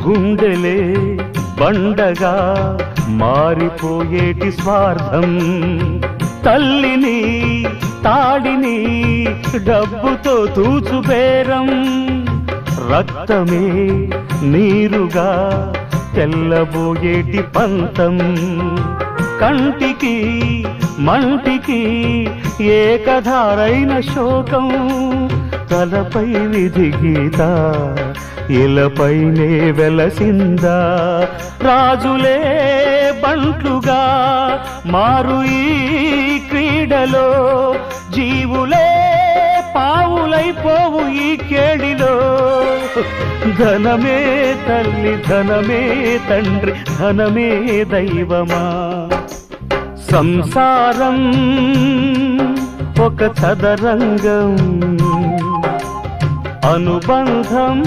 గుండెలే బండగా మారిపోయేటి స్వార్థం, తల్లిని తాడిని డబ్బుతో తూచుబేరం, రక్తమే నీరుగా తెల్లబోయేటి పంతం, కంటికి మంటికి ఏకధారైన శోకం, తలపై విధి గీత ఇలపైనే వెలసిందా, రాజులే బంట్లుగా మారు ఈ క్రీడలో, జీవులే పావులైపోవు ఈ కేడిలో, ధనమే తల్లి ధనమే తండ్రి ధనమే దైవమా, సంసారం ఒక చదరంగం, అనుబంధం